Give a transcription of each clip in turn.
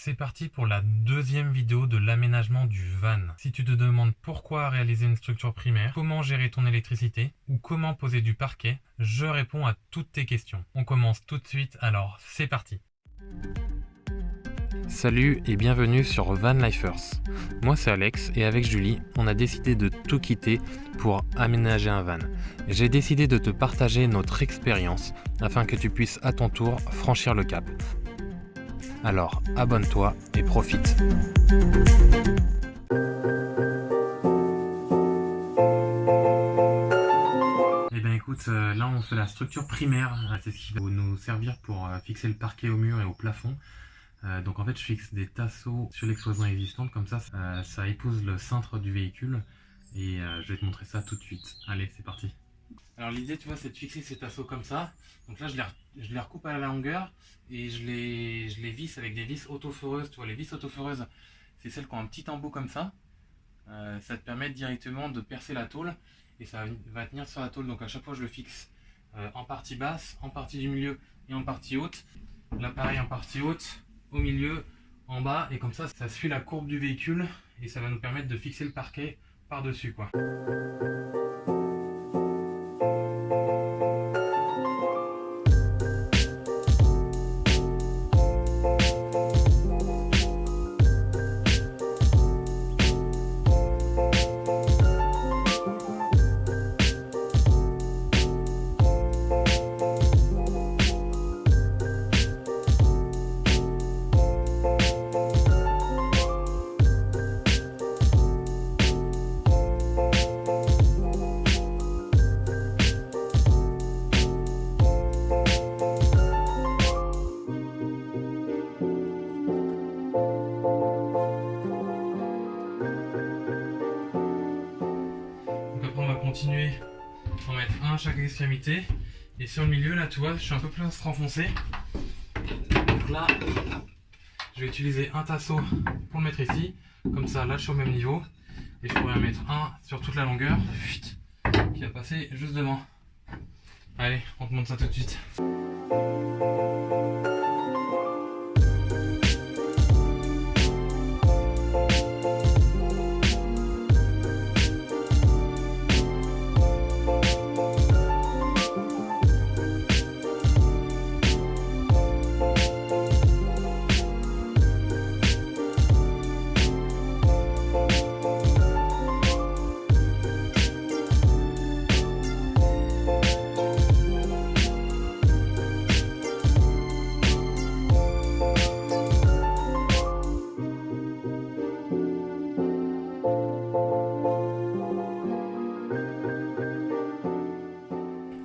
C'est parti pour la deuxième vidéo de l'aménagement du van. Si tu te demandes pourquoi réaliser une structure primaire, comment gérer ton électricité ou comment poser du parquet, je réponds à toutes tes questions. On commence tout de suite, alors c'est parti. Salut et bienvenue sur Van Lifers. Moi c'est Alex et avec Julie, on a décidé de tout quitter pour aménager un van. J'ai décidé de te partager notre expérience afin que tu puisses à ton tour franchir le cap. Alors abonne-toi et profite. Eh bien écoute, là on fait la structure primaire, c'est ce qui va nous servir pour fixer le parquet au mur et au plafond. Donc en fait je fixe des tasseaux sur les cloisons existantes, comme ça ça épouse le cintre du véhicule et je vais te montrer ça tout de suite. Allez c'est parti. Alors l'idée tu vois c'est de fixer ces tasseaux comme ça. Donc là je les recoupe à la longueur et je les visse avec des vis autoforeuses. Tu vois les vis autoforeuses c'est celles qui ont un petit embout comme ça. Ça te permet directement de percer la tôle et ça va tenir sur la tôle. Donc à chaque fois je le fixe en partie basse, en partie du milieu et en partie haute. Là pareil en partie haute, au milieu, en bas, et comme ça suit la courbe du véhicule et ça va nous permettre de fixer le parquet par dessus quoi. Continuer en mettre un à chaque extrémité et sur le milieu là tu vois je suis un peu plus renfoncé, donc là je vais utiliser un tasseau pour le mettre ici, comme ça là je suis au même niveau et je pourrais en mettre un sur toute la longueur qui va passer juste devant. Allez on te montre ça tout de suite.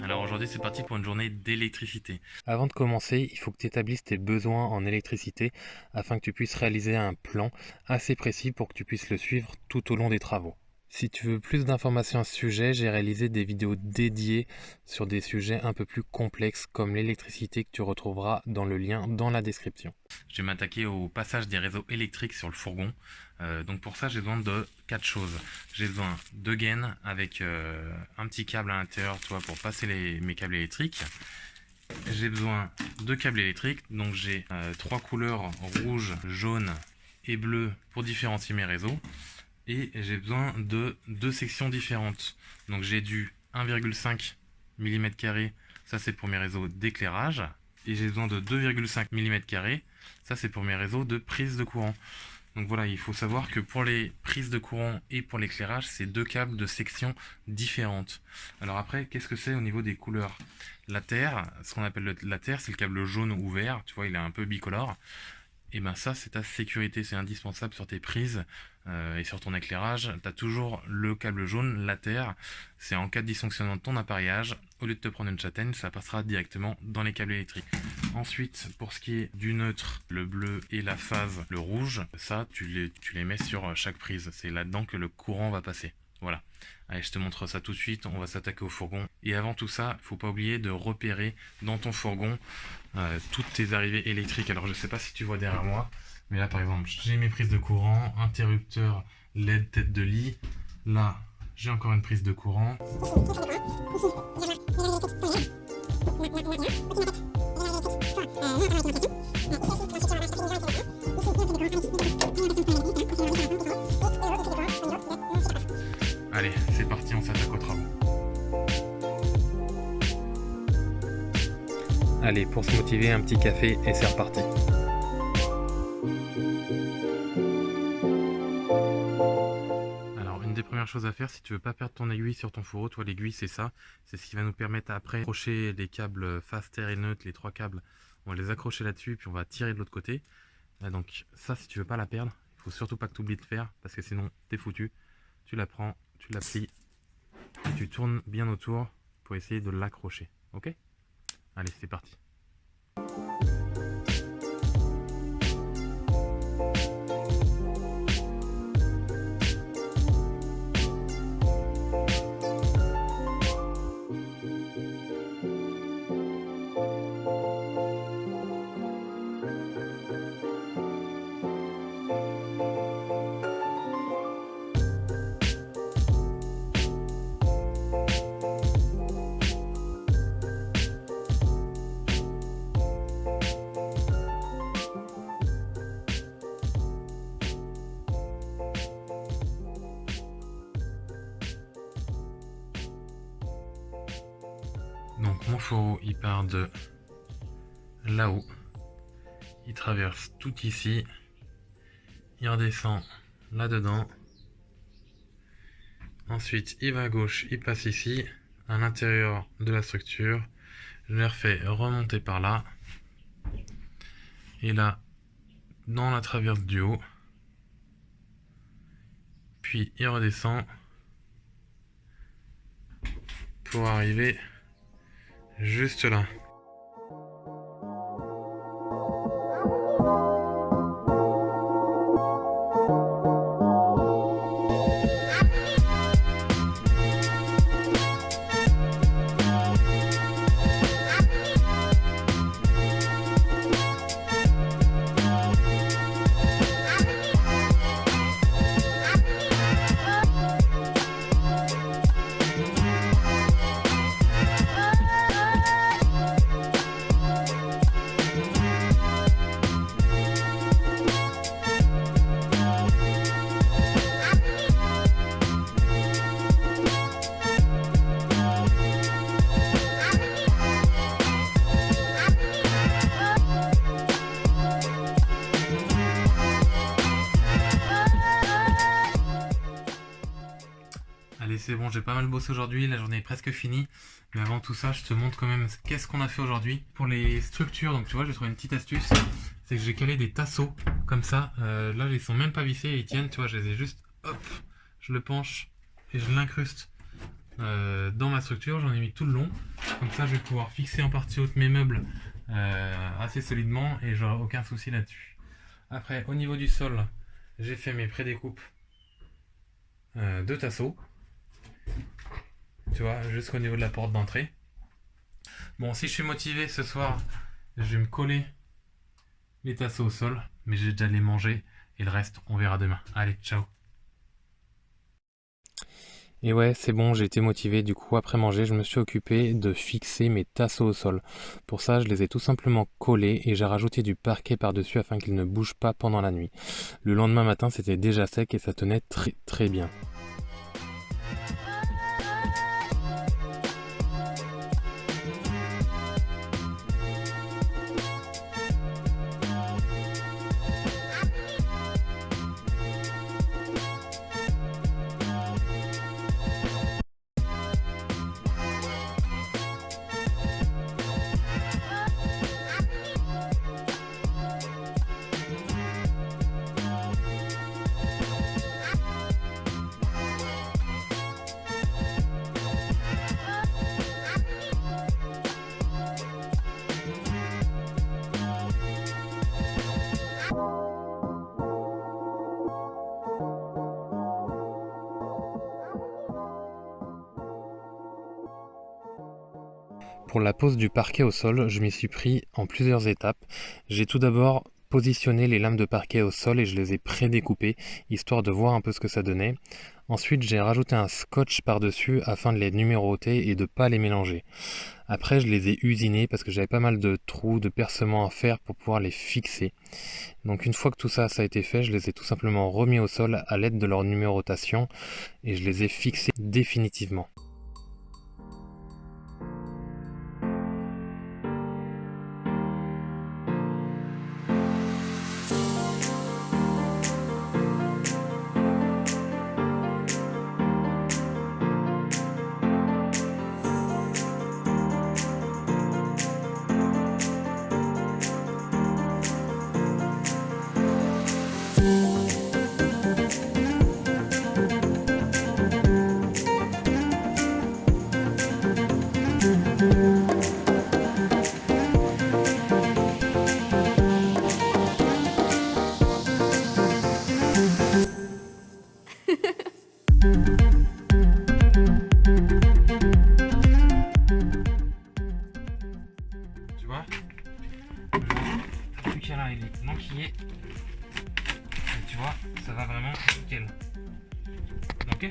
Alors aujourd'hui c'est parti pour une journée d'électricité. Avant de commencer, il faut que tu établisses tes besoins en électricité afin que tu puisses réaliser un plan assez précis pour que tu puisses le suivre tout au long des travaux. Si tu veux plus d'informations à ce sujet, j'ai réalisé des vidéos dédiées sur des sujets un peu plus complexes comme l'électricité que tu retrouveras dans le lien dans la description. Je vais m'attaquer au passage des réseaux électriques sur le fourgon. Donc pour ça j'ai besoin de 4 choses. J'ai besoin de gaines avec un petit câble à l'intérieur pour passer mes câbles électriques. J'ai besoin de câbles électriques, donc j'ai 3 couleurs rouge, jaune et bleu pour différencier mes réseaux. Et j'ai besoin de 2 sections différentes. Donc j'ai du 1,5 mm², ça c'est pour mes réseaux d'éclairage. Et j'ai besoin de 2,5 mm², ça c'est pour mes réseaux de prise de courant. Donc voilà, il faut savoir que pour les prises de courant et pour l'éclairage, c'est 2 câbles de sections différentes. Alors après, qu'est-ce que c'est au niveau des couleurs? La terre, ce qu'on appelle la terre, c'est le câble jaune ou vert, tu vois, il est un peu bicolore. Et ben ça c'est ta sécurité, c'est indispensable sur tes prises et sur ton éclairage. Tu as toujours le câble jaune, la terre, c'est en cas de dysfonctionnement de ton appareillage, au lieu de te prendre une châtaigne, ça passera directement dans les câbles électriques. Ensuite, pour ce qui est du neutre, le bleu et la phase, le rouge, ça tu les mets sur chaque prise, c'est là-dedans que le courant va passer. Voilà. Allez, je te montre ça tout de suite, on va s'attaquer au fourgon. Et avant tout ça, il ne faut pas oublier de repérer dans ton fourgon toutes tes arrivées électriques. Alors je ne sais pas si tu vois derrière moi, mais là par exemple, j'ai mes prises de courant, interrupteur LED tête de lit. Là, j'ai encore une prise de courant. Allez, c'est parti, on s'attaque aux travaux. Allez, pour se motiver, un petit café et c'est reparti. Alors, une des premières choses à faire, si tu veux pas perdre ton aiguille sur ton fourreau, toi l'aiguille c'est ça, c'est ce qui va nous permettre après d'accrocher les câbles fast air et neutre, les 3 câbles, on va les accrocher là-dessus puis on va tirer de l'autre côté. Donc ça, si tu veux pas la perdre, il faut surtout pas que tu oublies de faire parce que sinon t'es foutu. Tu la prends, tu la plies et tu tournes bien autour pour essayer de l'accrocher. Ok? Allez, c'est parti. Donc mon fourreau il part de là-haut, il traverse tout ici, il redescend là-dedans, ensuite il va à gauche, il passe ici, à l'intérieur de la structure, je le refais remonter par là, et là, dans la traverse du haut, puis il redescend pour arriver juste là. Allez, c'est bon, j'ai pas mal bossé aujourd'hui, la journée est presque finie. Mais avant tout ça, je te montre quand même qu'est-ce qu'on a fait aujourd'hui. Pour les structures, donc tu vois, j'ai trouvé une petite astuce. C'est que j'ai calé des tasseaux, comme ça. Là, ils sont même pas vissés et ils tiennent, tu vois, je les ai juste, hop, je le penche et je l'incruste dans ma structure. J'en ai mis tout le long. Comme ça, je vais pouvoir fixer en partie haute mes meubles assez solidement et j'aurai aucun souci là-dessus. Après, au niveau du sol, j'ai fait mes prédécoupes de tasseaux. Tu vois, jusqu'au niveau de la porte d'entrée. Bon, si je suis motivé ce soir, je vais me coller les tasseaux au sol, mais j'ai déjà les manger et le reste, on verra demain. Allez, ciao. Et ouais, c'est bon, j'ai été motivé. Du coup, après manger, je me suis occupé de fixer mes tasseaux au sol. Pour ça, je les ai tout simplement collés et j'ai rajouté du parquet par-dessus afin qu'ils ne bougent pas pendant la nuit. Le lendemain matin, c'était déjà sec et ça tenait très très bien. Pour la pose du parquet au sol, je m'y suis pris en plusieurs étapes. J'ai tout d'abord positionné les lames de parquet au sol et je les ai pré-découpées, histoire de voir un peu ce que ça donnait. Ensuite, j'ai rajouté un scotch par-dessus afin de les numéroter et de ne pas les mélanger. Après, je les ai usinés parce que j'avais pas mal de trous, de percements à faire pour pouvoir les fixer. Donc une fois que tout ça a été fait, je les ai tout simplement remis au sol à l'aide de leur numérotation et je les ai fixés définitivement. Tu vois, le truc là il est manquillé. Et tu vois, ça va vraiment nickel. Ok.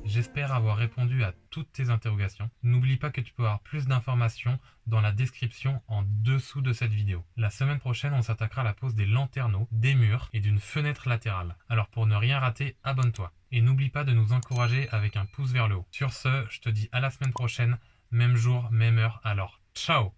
J'espère avoir répondu à toutes tes interrogations. N'oublie pas que tu peux avoir plus d'informations dans la description en dessous de cette vidéo. La semaine prochaine, on s'attaquera à la pose des lanterneaux, des murs et d'une fenêtre latérale. Alors pour ne rien rater, abonne-toi. Et n'oublie pas de nous encourager avec un pouce vers le haut. Sur ce, je te dis à la semaine prochaine, même jour, même heure. Alors, ciao!